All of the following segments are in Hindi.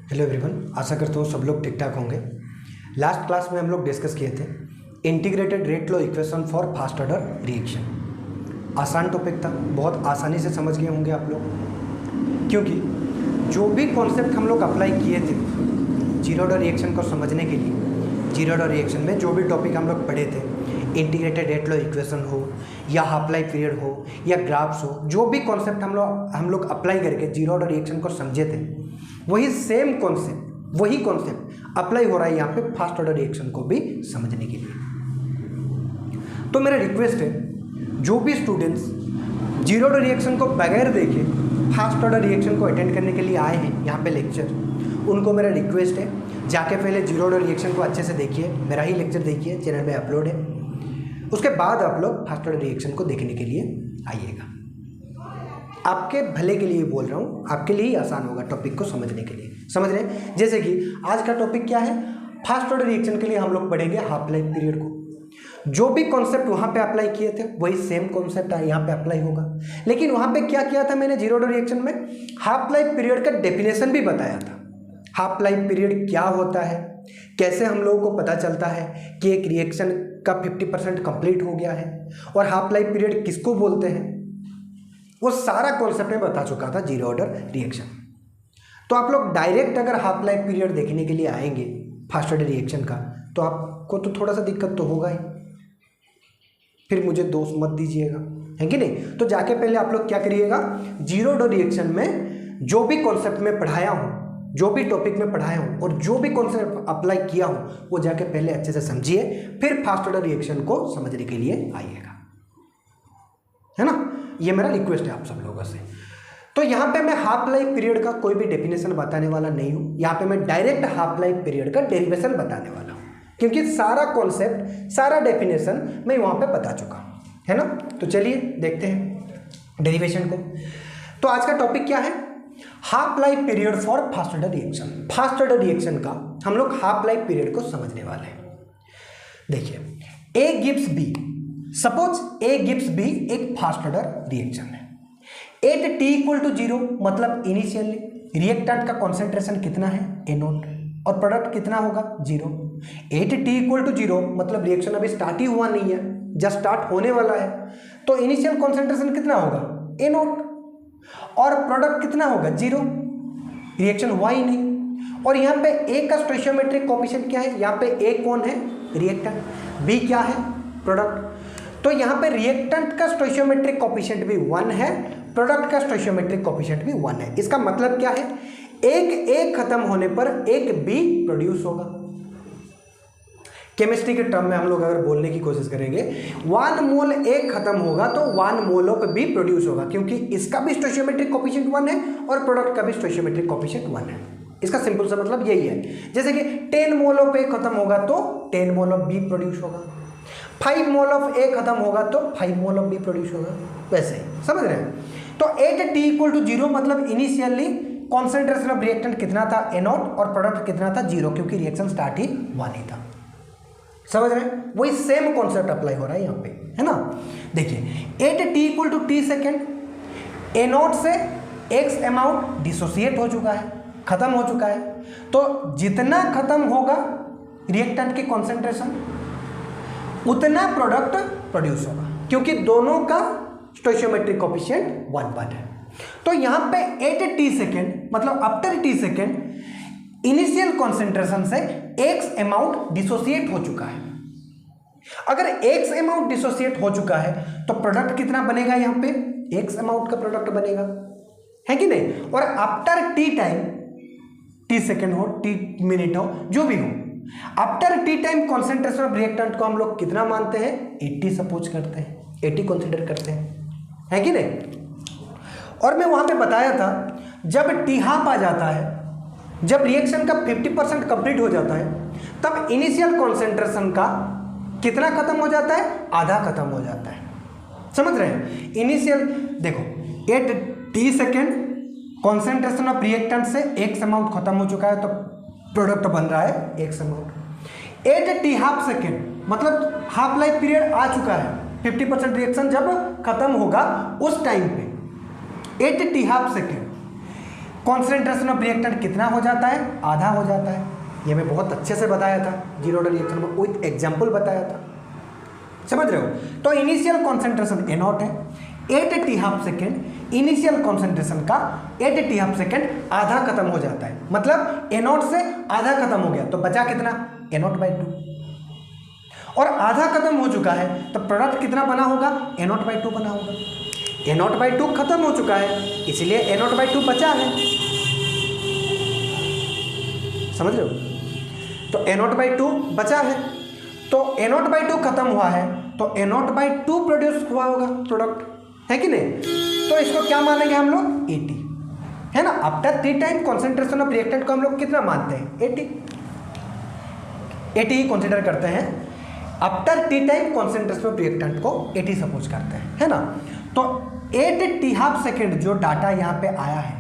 हेलो एवरीवन, आशा करता हूँ सब लोग ठीक ठाक होंगे। लास्ट क्लास में हम लोग डिस्कस किए थे integrated rate law equation for fast order reaction. आसान टॉपिक था, बहुत आसानी से समझ गए होंगे आप लोग, क्योंकि जो भी कॉन्सेप्ट हम लोग अप्लाई किए थे जीरो ऑर्डर रिएक्शन को समझने के लिए, जीरो ऑर्डर रिएक्शन में जो भी टॉपिक हम लोग पढ़े थे, इंटीग्रेटेड रेट लॉ इक्वेशन हो या हाफ लाइफ पीरियड हो या ग्राफ्स हो, जो भी कॉन्सेप्ट हम लोग अप्लाई करके जीरो ऑर्डर रिएक्शन को समझे थे, वही सेम कॉन्सेप्ट, वही कॉन्सेप्ट अप्लाई हो रहा है यहाँ पे फास्ट ऑर्डर रिएक्शन को भी समझने के लिए। तो मेरा रिक्वेस्ट है, जो भी स्टूडेंट्स जीरो ऑर्डर रिएक्शन को बगैर देखे फास्ट ऑर्डर रिएक्शन को अटेंड करने के लिए आए हैं यहाँ पे लेक्चर, उनको मेरा रिक्वेस्ट है जाके पहले जीरो ऑर्डर रिएक्शन को अच्छे से देखिए, मेरा ही लेक्चर देखिए, चैनल में अपलोड है। उसके बाद आप लोग फास्ट ऑर्डर रिएक्शन को देखने के लिए आइएगा। आपके भले के लिए बोल रहा हूँ, आपके लिए ही आसान होगा टॉपिक को समझने के लिए। समझ रहे हैं? जैसे कि आज का टॉपिक क्या है, फास्ट ऑर्डर रिएक्शन के लिए हम लोग पढ़ेंगे हाफ लाइफ पीरियड को। जो भी कॉन्सेप्ट वहाँ पे अप्लाई किए थे वही सेम कॉन्सेप्ट यहाँ पे अप्लाई होगा, लेकिन वहाँ पे क्या किया था मैंने जीरो ऑर्डर रिएक्शन में, हाफ लाइफ पीरियड का डेफिनेशन भी बताया था। हाफ लाइफ पीरियड क्या होता है, कैसे हम लोगों को पता चलता है कि एक रिएक्शन का 50% कंप्लीट हो गया है, और हाफ लाइफ पीरियड किसको बोलते हैं, वो सारा कॉन्सेप्ट में बता चुका था जीरो ऑर्डर रिएक्शन। तो आप लोग डायरेक्ट अगर हाफ लाइफ पीरियड देखने के लिए आएंगे फास्ट ऑर्डर रिएक्शन का, तो आपको तो थोड़ा सा दिक्कत तो होगा ही, फिर मुझे दोष मत दीजिएगा, है कि नहीं। तो जाके पहले आप लोग क्या करिएगा, जीरो ऑर्डर रिएक्शन में जो भी कॉन्सेप्ट में पढ़ाया हूँ, जो भी टॉपिक में पढ़ाया हूँ और जो भी कॉन्सेप्ट अप्लाई किया हूँ, वो जाके पहले अच्छे से समझिए, फिर फास्ट ऑर्डर रिएक्शन को समझने के लिए आइएगा, है ना। ये मेरा रिक्वेस्ट है आप सब लोगों से। तो यहाँ पे मैं हाफ लाइफ पीरियड का कोई भी डेफिनेशन बताने वाला नहीं हूँ, यहाँ पे मैं डायरेक्ट हाफ लाइफ पीरियड का डेरिवेशन बताने वाला हूँ, क्योंकि सारा कॉन्सेप्ट, सारा डेफिनेशन मैं वहाँ पे बता चुका हूँ, है ना। तो चलिए देखते हैं डेरिवेशन को। तो आज का टॉपिक क्या है, half life period for fast order reaction. Fast order reaction का हम लोग हाफ लाइफ पीरियड को समझने वाले हैं। देखिए, A gives B, suppose A gives B एक फास्ट ऑर्डर रिएक्शन है। एट टी इक्वल टू 0 मतलब इनिशियली रिएक्टेंट का कॉन्सेंट्रेशन कितना है, ए नोट, और प्रोडक्ट कितना होगा 0। एट टी इक्वल टू 0 मतलब रिएक्शन अभी स्टार्ट ही हुआ नहीं है, जस्ट स्टार्ट होने वाला है, तो इनिशियल कॉन्सेंट्रेशन कितना होगा, ए नोट, और प्रोडक्ट कितना होगा 0, रिएक्शन हुआ ही नहीं। और यहाँ पे ए का स्टोइचियोमेट्रिक कोएफिशिएंट क्या है, यहाँ पे ए कौन है, रिएक्टेंट, बी क्या है, प्रोडक्ट। तो यहाँ पे रिएक्टेंट का स्टोइचियोमेट्रिक कोएफिशिएंट भी 1 है, प्रोडक्ट का स्टोइचियोमेट्रिक कोएफिशिएंट भी 1 है। इसका मतलब क्या है, एक ए खत्म होने पर एक बी प्रोड्यूस होगा। केमिस्ट्री के टर्म में हम लोग अगर बोलने की कोशिश करेंगे, 1 मोल ए खत्म होगा तो 1 मोल ऑफ बी प्रोड्यूस होगा, क्योंकि इसका भी स्टोइचियोमेट्रिक कोएफिशिएंट 1 है और प्रोडक्ट का भी स्टोइचियोमेट्रिक कोएफिशिएंट 1 है। इसका सिंपल सा मतलब यही है। जैसे कि 10 मोल ऑफ ए खत्म होगा तो 10 मोल ऑफ बी प्रोड्यूस होगा, 5 मोल ऑफ ए खत्म होगा तो 5 मोल ऑफ बी प्रोड्यूस होगा, वैसे ही, समझ रहे हैं। तो एट टी इक्वल टू 0 मतलब इनिशियली कॉन्सेंट्रेशन ऑफ रिएक्टेंट कितना था, ए नॉट, और प्रोडक्ट कितना था 0, क्योंकि रिएक्शन स्टार्ट ही हुआ नहीं था। समझ रहे हैं, वही सेम कॉन्सेप्ट अप्लाई हो रहा है यहाँ पे, है ना। देखिए, at T equal to T second, A naught से एक्स अमाउंट डिसोसिएट हो चुका है, खत्म हो चुका है, तो जितना खत्म होगा रिएक्टेंट की कॉन्सेंट्रेशन उतना प्रोडक्ट प्रोड्यूस होगा, क्योंकि दोनों का स्टोइचियोमेट्रिक कोएफिशिएंट 1 है। तो यहाँ पे एट टी सेकेंड मतलब after T second initial concentration से एक्स अमाउंट डिसोसिएट हो चुका है। अगर एक्स अमाउंट डिसोसिएट हो चुका है तो प्रोडक्ट कितना बनेगा, यहाँ पे एक्स अमाउंट का प्रोडक्ट बनेगा, है कि नहीं। और after T time, T second हो, टी मिनट हो, जो भी हो, after T time concentration of reactant को हम लोग कितना मानते हैं, 80 सपोज करते हैं, 80 कंसीडर करते हैं, है कि नहीं। और मैं वहां पे बताया था, जब टी हाफ आ जाता है, जब रिएक्शन का 50% कंप्लीट हो जाता है, तब इनिशियल कॉन्सेंट्रेशन का कितना खत्म हो जाता है, आधा खत्म हो जाता है। समझ रहे हैं, इनिशियल देखो, at T second concentration of reactant से एक्स अमाउंट खत्म हो चुका है, तो प्रोडक्ट बन रहा है x amount. At T half second मतलब हाफ लाइफ पीरियड आ चुका है, 50% रिएक्शन जब खत्म होगा उस टाइम पे at T half second concentration of reactant कितना हो जाता है, आधा हो जाता है। ये मैं बहुत अच्छे से बताया था, जीरो ऑर्डर रिएक्शन में विथ एग्जाम्पल बताया था, समझ रहे हो। तो इनिशियल कॉन्सेंट्रेशन ए नॉट है, 8t½ सेकेंड इनिशियल कॉन्सेंट्रेशन का 8t½ सेकेंड आधा खत्म हो जाता है, मतलब ए नॉट से आधा खत्म हो गया, तो बचा कितना, a0/2, और आधा खत्म हो चुका है तो प्रोडक्ट कितना बना होगा, a0/2 बना होगा। a0/2 खत्म हो चुका है इसलिए a0/2 बचा है, समझ रहे हो। तो a0/2 बचा है, तो a0/2 खत्म हुआ है तो a0/2 प्रोड्यूस हुआ होगा प्रोडक्ट, है कि नहीं। तो इसको क्या मानेंगे हम लोग, 80, है ना। After T time concentration of reactant को हम लोग कितना मानते हैं, 80 ही कंसिडर करते हैं। After T time concentration of reactant को 80 सपोज करते हैं, है ना। तो 8t½ सेकेंड जो डाटा यहाँ पे आया है,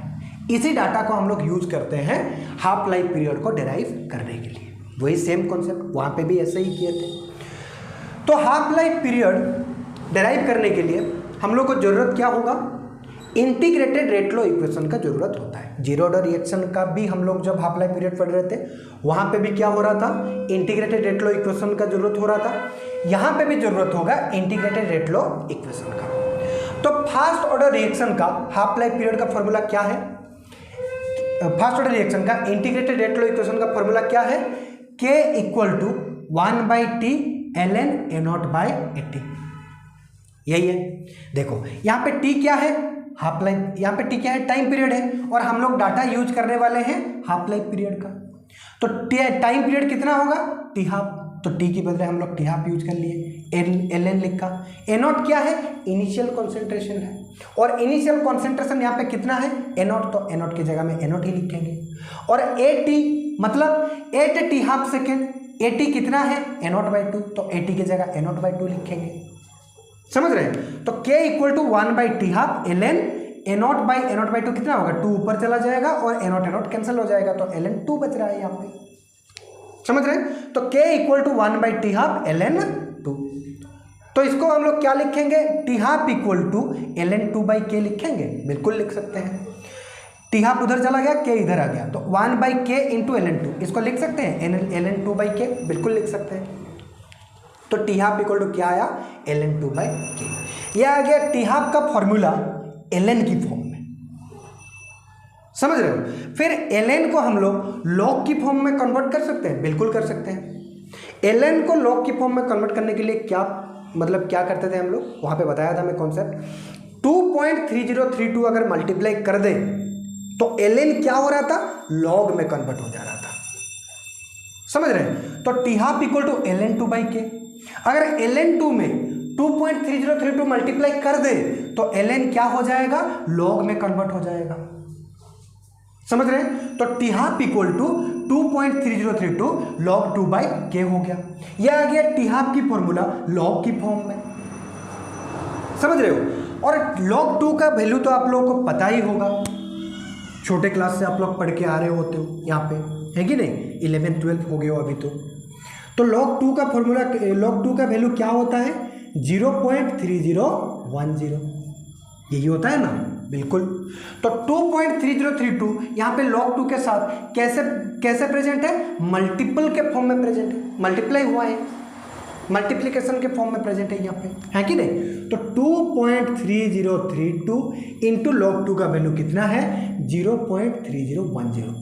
इसी डाटा को हम लोग यूज करते हैं हाफ लाइफ पीरियड को डिराइव करने के लिए। वही सेम कॉन्सेप्ट वहाँ पे भी ऐसे ही किए थे। तो हाफ लाइफ पीरियड डिराइव करने के लिए हम लोग को जरूरत क्या होगा, इंटीग्रेटेड रेट लॉ इक्वेशन का जरूरत होता है। जीरो ऑर्डर रिएक्शन का भी हम लोग जब हाफ लाइफ पीरियड पढ़ रहे थे वहाँ पे भी क्या हो रहा था, इंटीग्रेटेड रेट लॉ इक्वेशन का जरूरत हो रहा था। यहाँ पे भी जरूरत होगा इंटीग्रेटेड रेट लॉ इक्वेशन का। तो फास्ट ऑर्डर रिएक्शन का हाफ लाइफ पीरियड का फॉर्मूला क्या है, फास्ट ऑर्डर रिएक्शन का इंटीग्रेटेड रेट लॉ इक्वेशन का फॉर्मूला क्या है, K = 1/T ln A0/80, यही है। देखो यहाँ पे T क्या है, हाफ लाइफ, यहाँ पे T क्या है, टाइम पीरियड है, और हम लोग डाटा यूज करने वाले हैं हाफ लाइफ पीरियड का। तो टाइम पीरियड कितना होगा, T½ तो T की बदले हम लोग T½ यूज कर लिए, ln लिखा। A0 क्या है, इनिशियल कॉन्सेंट्रेशन है, और इनिशियल कॉन्सेंट्रेशन यहाँ पे कितना है, A0, तो A0 की जगह में A0 ही लिखेंगे। और 8t मतलब 8t½ सेकेंड, 80 कितना है, A0/2, तो 80 की जगह A0/2 लिखेंगे, समझ रहे हैं। तो K = 1/T½ ln A0/A0/2 कितना होगा, 2 ऊपर चला जाएगा और A0 कैंसिल हो जाएगा, तो ln 2 बच रहा है यहाँ पे, समझ रहे हैं। तो K = 1/T½ ln 2, तो इसको हम लोग क्या लिखेंगे, T½ = ln 2/K लिखेंगे, बिल्कुल लिख सकते हैं। T½ उधर चला गया, K इधर आ गया, तो 1/K × ln 2 इसको लिख सकते हैं, ln 2/K बिल्कुल लिख सकते हैं। तो T½ = क्या आया, ln 2/K। यह आ गया T½ का फॉर्मूला ln की फॉर्म में, समझ रहे हो। फिर ln को हम लोग लॉग की फॉर्म में कन्वर्ट कर सकते हैं, बिल्कुल कर सकते हैं। ln को लॉग की फॉर्म में कन्वर्ट करने के लिए क्या मतलब क्या करते थे हम लोग, वहाँ पे बताया था मैं कॉन्सेप्ट। 2.3032 अगर मल्टीप्लाई कर दे तो ln क्या हो रहा था, लॉग में कन्वर्ट हो जा रहा था, समझ रहे हैं। तो T½ = ln 2/K। अगर ln 2 में 2.3032 मल्टीप्लाई कर दे तो ln क्या हो जाएगा, लॉग में कन्वर्ट हो जाएगा, समझ रहे हैं। तो T½ = 2.3032 log 2/K हो गया। यह आ गया T½ की फॉर्मूला लॉग की फॉर्म में, समझ रहे हो। और log 2 का वैल्यू तो आप लोगों को पता ही होगा, छोटे क्लास से आप लोग पढ़ के आ रहे होते हो यहाँ पे, है कि नहीं, 11th 12th हो गए हो अभी तो log 2 का फॉर्मूला, log 2 का वैल्यू क्या होता है, 0.3010, यही होता है ना, बिल्कुल। तो 2.3032 यहाँ पे log 2 के साथ कैसे प्रेजेंट है, मल्टीपल के फॉर्म में प्रेजेंट है, मल्टीप्लाई हुआ है, मल्टीप्लिकेशन के फॉर्म में प्रेजेंट है यहाँ पे, है कि नहीं। तो 2.3032 इंटू log 2 का वैल्यू कितना है, 0.3010,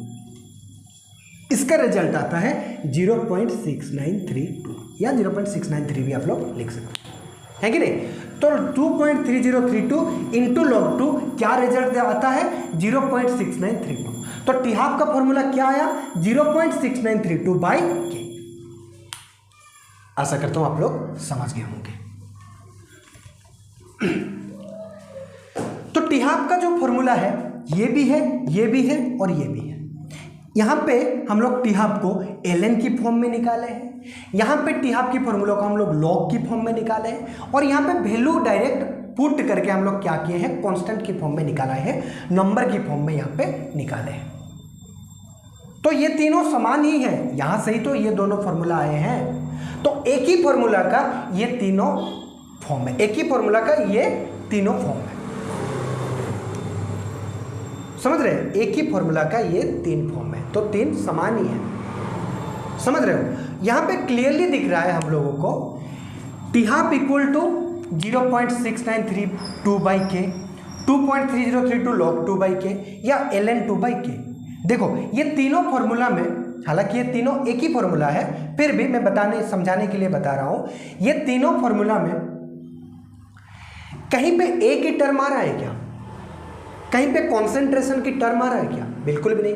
इसका रिजल्ट आता है 0.6932 या 0.693 भी आप लोग लिख सकते हैं, है कि नहीं। तो 2.3032 इंटू log 2 क्या रिजल्ट आता है, 0.6932। तो T½ का फॉर्मूला क्या आया, 0.6932/K। आशा करता हूं आप लोग समझ गए होंगे। तो T½ का जो फॉर्मूला है ये भी है, ये भी है और ये भी है। यहाँ पे हम लोग T½ को ln की फॉर्म में निकाले हैं, यहाँ पे T½ की फॉर्मूला को हम लोग log की फॉर्म में निकाले हैं, और यहाँ पे वैल्यू डायरेक्ट पुट करके हम लोग क्या किए हैं, कांस्टेंट की फॉर्म में निकाला है, नंबर की फॉर्म में यहाँ पे निकाले हैं। तो ये तीनों समान ही है, यहाँ से ही तो ये दोनों फॉर्मूला आए हैं। तो एक ही फॉर्मूला का ये तीनों फॉर्म है, एक ही फॉर्मूला का ये तीनों फॉर्म है, समझ रहे हैं, एक ही फॉर्मूला का ये 3 फॉर्म है, तो 3 समान ही है, समझ रहे हो। यहाँ पे क्लियरली दिख रहा है हम लोगों को T half equal to 0.6932 by K, 2.3032 log 2 by k या ln 2 बाई के। देखो ये तीनों फॉर्मूला में, हालांकि ये तीनों एक ही फॉर्मूला है, फिर भी मैं समझाने के लिए बता रहा हूं, ये तीनों फॉर्मूला में कहीं पे ए की टर्म आ रहा है क्या, कहीं पे कॉन्सेंट्रेशन की टर्म आ रहा है क्या, बिल्कुल भी नहीं।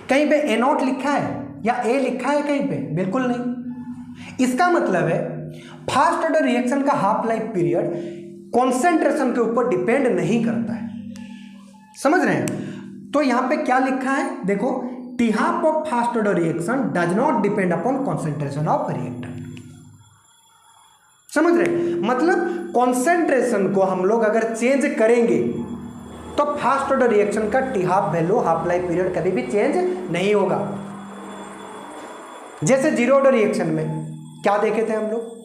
कहीं पे ए नॉट लिखा है या ए लिखा है कहीं पे, बिल्कुल नहीं। इसका मतलब है फास्ट ऑर्डर रिएक्शन का हाफ लाइफ पीरियड कॉन्सेंट्रेशन के ऊपर डिपेंड नहीं करता है, समझ रहे हैं। तो यहां पे क्या लिखा है, देखो T half of fast order reaction does not depend upon concentration of reactant, समझ रहे हैं। मतलब कॉन्सेंट्रेशन को हम लोग अगर चेंज करेंगे तो फास्ट ऑर्डर रिएक्शन का टी हाफ वैल्यू, हाफ लाइफ पीरियड कभी भी चेंज नहीं होगा। जैसे जीरो ऑर्डर रिएक्शन में क्या देखे थे हम लोग,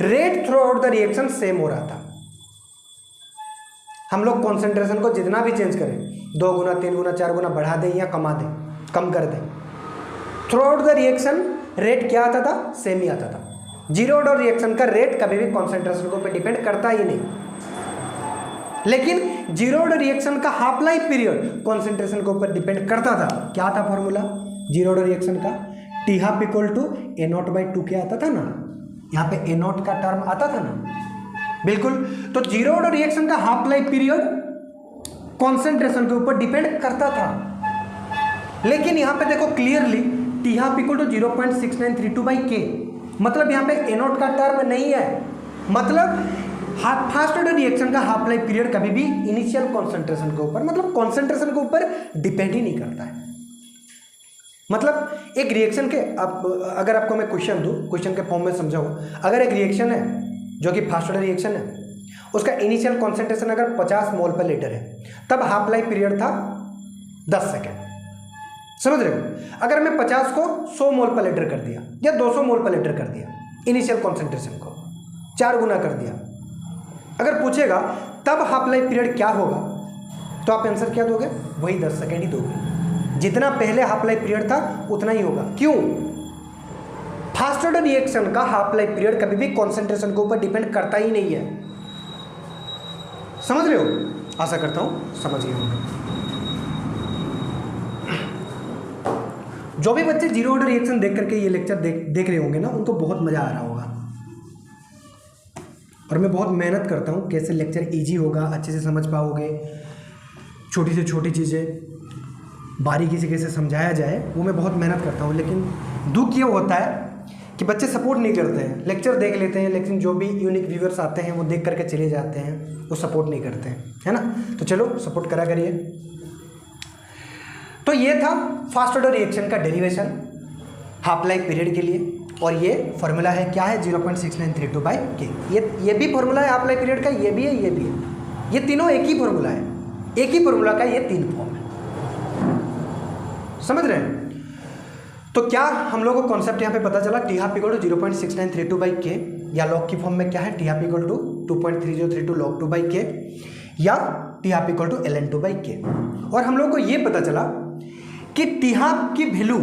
rate through out the reaction same हो रहा था। हम लोग कॉन्सेंट्रेशन को जितना भी चेंज करें, 2 गुना 3 गुना 4 गुना बढ़ा दें या कमा दें, कम कर दें, through out the reaction rate क्या आता था, सेम ही आता था। जीरो ऑर्डर रिएक्शन का रेट कभी भी कॉन्सेंट्रेशन के ऊपर डिपेंड करता ही नहीं, लेकिन जीरो ऑर्डर रिएक्शन का हाफ लाइफ पीरियड कॉन्सेंट्रेशन के ऊपर डिपेंड करता था। क्या था फॉर्मूला जीरो ऑर्डर रिएक्शन का, T half equal to A naught by 2 क्या आता था ना, यहाँ पे ए नॉट का टर्म आता था ना, बिल्कुल। तो जीरो ऑर्डर रिएक्शन का हाफ लाइफ पीरियड कॉन्सेंट्रेशन के ऊपर डिपेंड करता था, लेकिन यहाँ पे देखो clearly t half equal to 0.6932 by k, मतलब यहाँ पे ए नॉट का टर्म नहीं है। मतलब फास्ट ऑर्डर रिएक्शन का हाफ लाइफ पीरियड कभी भी इनिशियल कॉन्सेंट्रेशन के ऊपर, मतलब कॉन्सेंट्रेशन के ऊपर डिपेंड ही नहीं करता है। मतलब एक रिएक्शन के, अगर आपको मैं क्वेश्चन दूं, क्वेश्चन के फॉर्म में समझाऊं, अगर एक रिएक्शन है जो कि फास्ट ऑर्डर रिएक्शन है, उसका इनिशियल कॉन्सेंट्रेशन अगर 50 मोल पर लीटर है, तब हाफ लाइफ पीरियड था 10 सेकेंड, समझ रहे हो। अगर मैं 50 को 100 मोल पर लीटर कर दिया या 200 मोल पर लीटर कर दिया, इनिशियल कॉन्सेंट्रेशन को 4 गुना कर दिया, अगर पूछेगा तब हाफ लाइफ पीरियड क्या होगा, तो आप आंसर क्या दोगे, वही 10 सेकेंड ही दोगे। जितना पहले हाफ लाइफ पीरियड था उतना ही होगा। क्यों, फास्ट ऑर्डर रिएक्शन का हाफ लाइफ पीरियड कभी भी कॉन्सेंट्रेशन के ऊपर डिपेंड करता ही नहीं है, समझ रहे हो। आशा करता हूं समझ गए होंगे। जो भी बच्चे जीरो ऑर्डर रिएक्शन देख करके ये लेक्चर देख रहे होंगे ना, उनको बहुत मजा आ रहा होगा, और मैं बहुत मेहनत करता हूँ कैसे लेक्चर इजी होगा, अच्छे से समझ पाओगे, छोटी से छोटी चीज़ें बारीकी से कैसे समझाया जाए, वो मैं बहुत मेहनत करता हूँ। लेकिन दुख ये होता है कि बच्चे सपोर्ट नहीं करते हैं, लेक्चर देख लेते हैं, लेकिन जो भी यूनिक व्यूअर्स आते हैं वो देख करके चले जाते हैं, वो सपोर्ट नहीं करते हैं, है ना। तो चलो सपोर्ट करा करिए। तो ये था फास्ट ऑर्डर रिएक्शन का डेरिवेशन हाफ लाइफ पीरियड के लिए, और ये फॉर्मूला है क्या है, 0.6932 बाई के। ये भी फॉर्मूला है हाफ लाइफ पीरियड का, ये भी है, ये भी है, ये तीनों एक ही फॉर्मूला है, एक ही फॉर्मूला का ये 3 फॉर्म है, समझ रहे हैं। तो क्या हम लोगों को कॉन्सेप्ट यहाँ पे पता चला, t half equal to 0.6932 by k, या लॉग की फॉर्म में क्या है, t half equal to 2.3032 log 2 by k, या t half equal to ln 2 by k. और हम लोग को ये पता चला कि टी हाफ की वैल्यू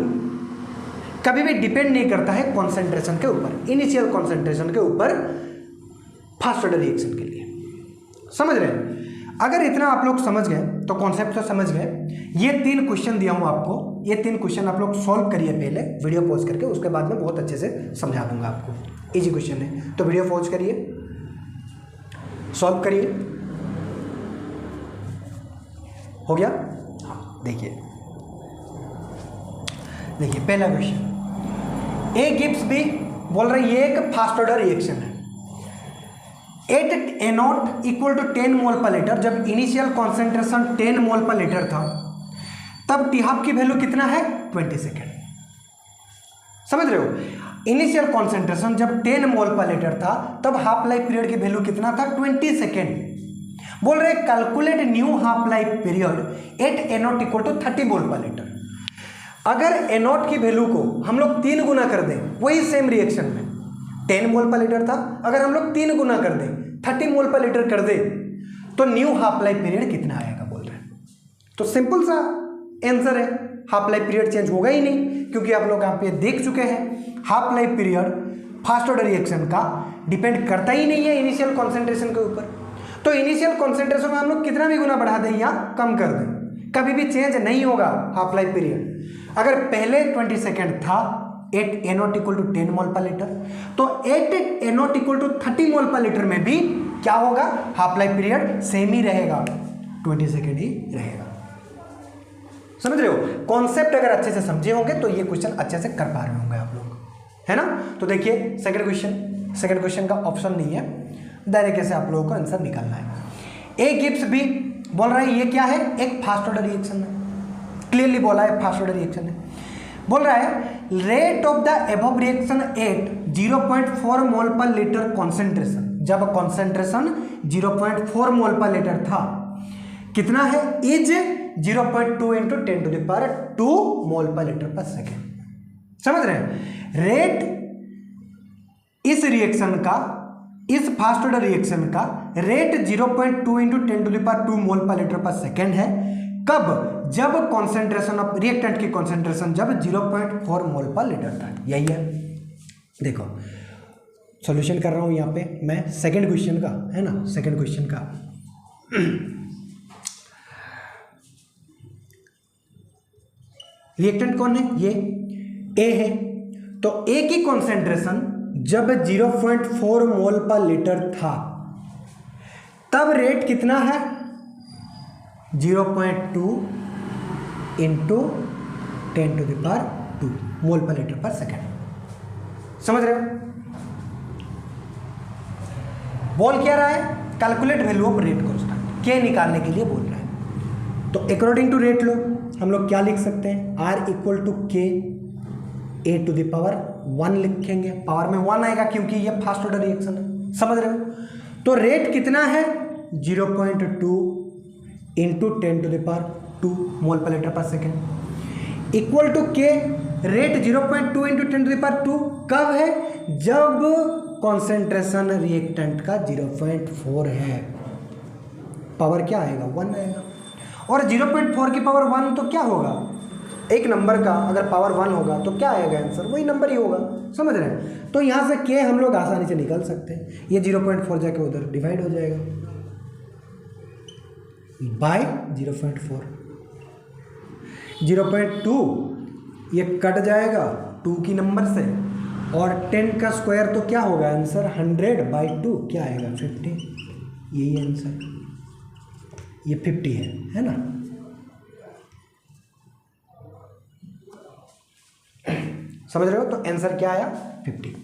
कभी भी डिपेंड नहीं करता है कॉन्सेंट्रेशन के ऊपर, इनिशियल कॉन्सेंट्रेशन के ऊपर फास्ट ऑर्डर रिएक्शन के लिए, समझ रहे हैं। अगर इतना आप लोग समझ गए तो कॉन्सेप्ट तो समझ गए। ये 3 क्वेश्चन दिया हूँ आपको, ये 3 क्वेश्चन आप लोग सॉल्व करिए पहले वीडियो पॉज करके, उसके बाद में बहुत अच्छे से समझा दूंगा आपको। इजी क्वेश्चन है, तो वीडियो पॉज करिए, सॉल्व करिए। हो गया, हाँ देखिए पहला क्वेश्चन, ए गिव्स बी, बोल रहे ये एक फास्ट ऑर्डर रिएक्शन है, at A naught equal to 10 mole per litre, जब initial concentration 10 mole per litre था, तब टी हाफ की वैल्यू कितना है, 20 सेकेंड, समझ रहे हो। इनिशियल कॉन्सेंट्रेशन जब 10 मोल पर लीटर था, तब हाफ लाइफ पीरियड की वैल्यू कितना था, 20 सेकेंड। बोल रहे calculate new half life period at A naught equal to 30 mole per litre. अगर ए नॉट की वैल्यू को हम लोग 3 गुना कर दें, वही सेम रिएक्शन में 10 मोल पर लीटर था, अगर हम लोग 3 गुना कर दें, 30 मोल पर लीटर कर दें, तो न्यू हाफ लाइफ पीरियड कितना आएगा, बोल रहे हैं, तो सिंपल सा आंसर है, हाफ लाइफ पीरियड चेंज होगा ही नहीं, क्योंकि आप लोग यहाँ पे देख चुके हैं half life period fast order reaction का डिपेंड करता ही नहीं है इनिशियल कॉन्सेंट्रेशन के ऊपर। तो इनिशियल कॉन्सेंट्रेशन में हम लोग कितना भी गुना बढ़ा दें या कम कर दें, कभी भी चेंज नहीं होगा हाफ लाइफ पीरियड। अगर पहले 20 सेकेंड था 8 NO equal to 10 mole per litre, तो 8 NO equal to 30 mole per litre में भी क्या होगा, हाफ लाइफ पीरियड सेम ही रहेगा, 20 सेकेंड ही रहेगा। समझ रहे हो, कॉन्सेप्ट अगर अच्छे से समझे होंगे तो ये क्वेश्चन अच्छे से कर पा रहे होंगे आप लोग, है ना। तो देखिए सेकंड क्वेश्चन का ऑप्शन नहीं है, डायरेक्ट ऐसे आप लोगों को आंसर निकालना है। ए गिब्स बी बोल रहा है ये क्या है, एक फास्ट ऑर्डर रिएक्शन है, क्लियरली बोला है फास्ट ऑर्डर रिएक्शन है। बोल रहा है rate of the above reaction at 0.4 mole per litre concentration, जब कॉन्सेंट्रेशन 0.4 मोल पर लीटर था, कितना है, is 0.2 into 10 to the power 2 mole per litre per second. समझ रहे हैं, रेट इस रिएक्शन का, इस फास्ट ऑर्डर रिएक्शन का rate 0.2 into 10 to the power 2 mole per litre per second है। कब, जब कॉन्सेंट्रेशन ऑफ रिएक्टेंट की कॉन्सेंट्रेशन जब 0.4 मोल पर लीटर था। यही है, देखो सॉल्यूशन कर रहा हूं यहाँ पे मैं सेकंड क्वेश्चन का, है ना, सेकंड क्वेश्चन का। रिएक्टेंट कौन है, ये ए है, तो ए की कॉन्सेंट्रेशन जब 0.4 मोल पर लीटर था, तब रेट कितना है, 0.2 into 10 to the power 2 mole per litre per second. समझ रहे हो, बोल क्या रहा है, calculate value of rate constant, के निकालने के लिए बोल रहा है। तो अकॉर्डिंग टू रेट लो हम लोग क्या लिख सकते हैं, R इक्वल टू के ए टू द पावर 1 लिखेंगे, पावर में 1 आएगा क्योंकि ये फास्ट ऑर्डर रिएक्शन है। समझ रहे हो, तो रेट कितना है, 0.2 into 10 to the power 2 mole per litre per second equal to k, rate 0.2 into 10 to the power 2 कब है, जब कॉन्सेंट्रेशन रिएक्टेंट का 0.4 है, पावर क्या आएगा, 1 आएगा। और 0.4 की पावर 1 तो क्या होगा, एक नंबर का अगर पावर 1 होगा तो क्या आएगा आंसर, वही नंबर ही होगा। समझ रहे हैं, तो यहाँ से के हम लोग आसानी से निकाल सकते हैं, ये 0.4 जाके उधर डिवाइड हो जाएगा बाय 0.4, 0.2 ये कट जाएगा 2 की नंबर से, और 10 का स्क्वायर तो क्या होगा आंसर, 100 बाई 2 क्या आएगा, 50, यही आंसर, ये 50 है ना। समझ रहे हो, तो आंसर क्या आया, 50।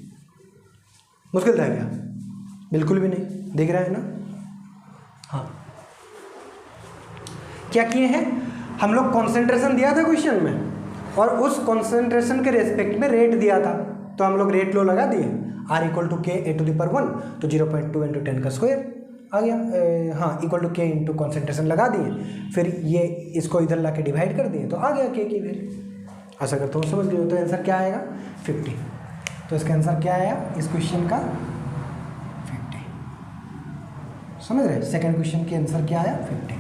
मुश्किल था क्या, बिल्कुल भी नहीं, दिख रहा है ना। हाँ, क्या किए हैं हम लोग, कॉन्सेंट्रेशन दिया था क्वेश्चन में और उस कॉन्सेंट्रेशन के रेस्पेक्ट में रेट दिया था, तो हम लोग रेट लो लगा दिए, R इक्वल टू के ए टू द पावर 1, तो 0.2 इंटू 10 का स्क्वायर आ गया, हाँ इक्वल टू के इंटू कॉन्सेंट्रेशन लगा दिए, फिर ये इसको इधर ला के डिवाइड कर दिए तो आ गया के की वैल्यू। ऐसा करते हो, समझ गए हो, तो आंसर क्या आएगा, 50। तो इसका आंसर क्या आया इस क्वेश्चन का, 50। समझ रहे, सेकंड क्वेश्चन के आंसर क्या आया, 50।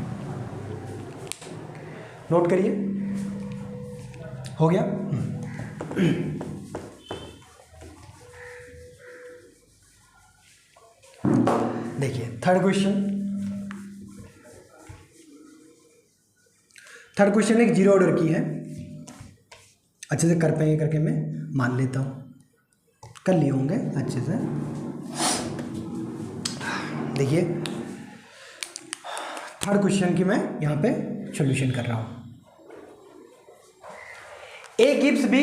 नोट करिए, हो गया। देखिए थर्ड क्वेश्चन एक जीरो ऑर्डर की है, अच्छे से कर पाएंगे करके मैं मान लेता हूँ, कर लिए होंगे अच्छे से। देखिए थर्ड क्वेश्चन की मैं यहाँ पे सॉल्यूशन कर रहा हूँ। ए गिव्स बी,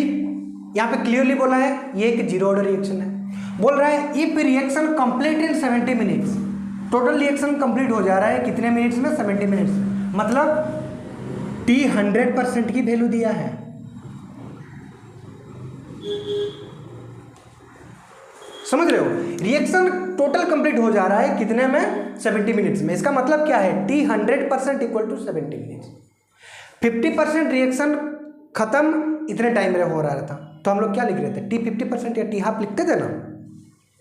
यहाँ पे क्लियरली बोला है ये एक जीरो ऑर्डर रिएक्शन है। बोल रहा है if reaction complete in 70 minutes, total reaction complete हो जा रहा है कितने मिनट्स में, 70 मिनट्स, मतलब T 100% की वैल्यू दिया है। समझ रहे हो, रिएक्शन टोटल कंप्लीट हो जा रहा है कितने में, 70 मिनट्स में। इसका मतलब क्या है, T 100% equal to 70 minutes. 50% reaction खत्म इतने टाइम में हो रहा था, तो हम लोग क्या लिख रहे थे, T 50% या T हाफ लिखते थे ना,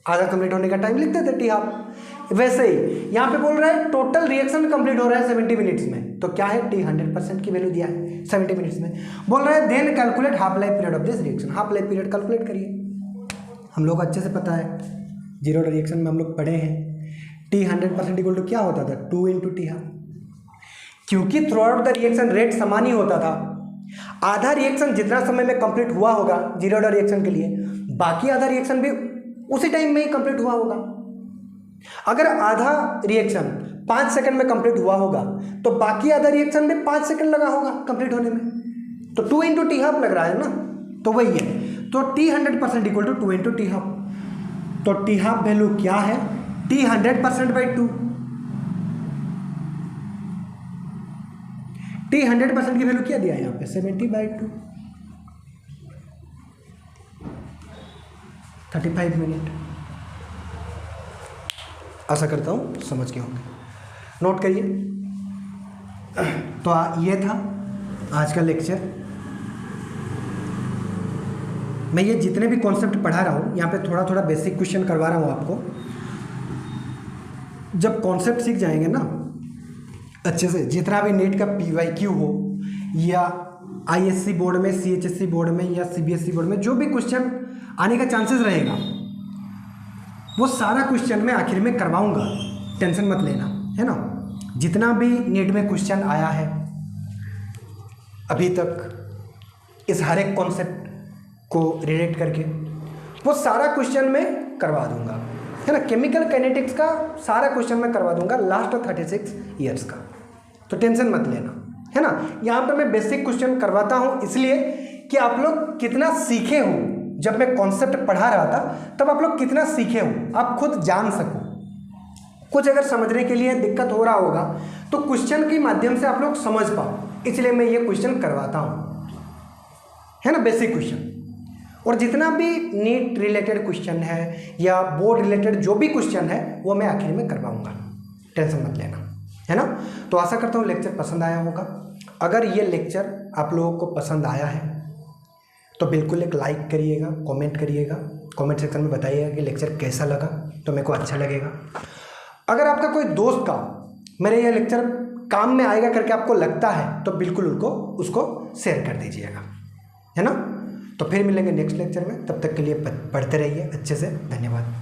आधा कंप्लीट होने का टाइम लिखते थे T हाफ। वैसे ही यहाँ पे बोल रहा है टोटल रिएक्शन कंप्लीट हो रहा है 70 मिनट्स में, तो क्या है t 100% की वैल्यू दिया है 70 मिनट्स में। बोल रहा है then calculate half life period of this reaction, half life period calculate करिए। हम लोग अच्छे से पता है जीरो रिएक्शन में हम लोग पढ़े हैं t 100% इक्वल टू क्या होता था 2 इंटू टी हाफ, क्योंकि through out the reaction rate समान ही होता था। आधा रिएक्शन जितना समय में कंप्लीट हुआ होगा जीरो ऑर्डर रिएक्शन के लिए, बाकी आधा रिएक्शन भी उसी टाइम में ही कंप्लीट हुआ होगा। अगर आधा रिएक्शन 5 सेकंड में कंप्लीट हुआ होगा तो बाकी आधा रिएक्शन में 5 सेकंड लगा होगा कंप्लीट होने में, तो 2 इंटू टी हाफ लग रहा है ना, तो वही है। तो t 100% equal to 2 into t half, तो टी हाफ वैल्यू क्या है t 100% बाई 2, t 100% की वैल्यू क्या दिया है यहाँ पे 70/2, 35 मिनट। आशा करता हूँ समझ गए होंगे, नोट करिए। तो ये था आज का लेक्चर। मैं ये जितने भी कॉन्सेप्ट पढ़ा रहा हूँ यहाँ पे थोड़ा थोड़ा बेसिक क्वेश्चन करवा रहा हूँ आपको। जब कॉन्सेप्ट सीख जाएंगे ना अच्छे से, जितना भी नीट का PYQ हो या ISC बोर्ड में, CHSC बोर्ड में या CBSE बोर्ड में जो भी क्वेश्चन आने का चांसेस रहेगा वो सारा क्वेश्चन मैं आखिर में करवाऊंगा, टेंशन मत लेना, है ना। जितना भी नीट में क्वेश्चन आया है अभी तक इस हर एक कॉन्सेप्ट को रिलेट करके वो सारा क्वेश्चन मैं करवा दूंगा, है ना। केमिकल काइनेटिक्स का सारा क्वेश्चन मैं करवा दूंगा लास्ट 36 ईयर्स का, तो टेंशन मत लेना, है ना। यहाँ पे मैं बेसिक क्वेश्चन करवाता हूँ इसलिए कि आप लोग कितना सीखे हो। जब मैं कॉन्सेप्ट पढ़ा रहा था तब आप लोग कितना सीखे हो, आप खुद जान सको। कुछ अगर समझने के लिए दिक्कत हो रहा होगा तो क्वेश्चन के माध्यम से आप लोग समझ पाओ, इसलिए मैं ये क्वेश्चन करवाता हूँ, है ना, बेसिक क्वेश्चन। और जितना भी नीट रिलेटेड क्वेश्चन है या बोर्ड रिलेटेड जो भी क्वेश्चन है वो मैं आखिर में करवाऊंगा, टेंशन मत लेना, है ना। तो आशा करता हूँ लेक्चर पसंद आया होगा। अगर ये लेक्चर आप लोगों को पसंद आया है तो बिल्कुल एक लाइक करिएगा, कमेंट करिएगा, कमेंट सेक्शन में बताइएगा कि लेक्चर कैसा लगा, तो मेरे को अच्छा लगेगा। अगर आपका कोई दोस्त का मेरे ये लेक्चर काम में आएगा करके आपको लगता है तो बिल्कुल उसको शेयर कर दीजिएगा, है ना। तो फिर मिलेंगे नेक्स्ट लेक्चर में, तब तक के लिए पढ़ते रहिए अच्छे से। धन्यवाद।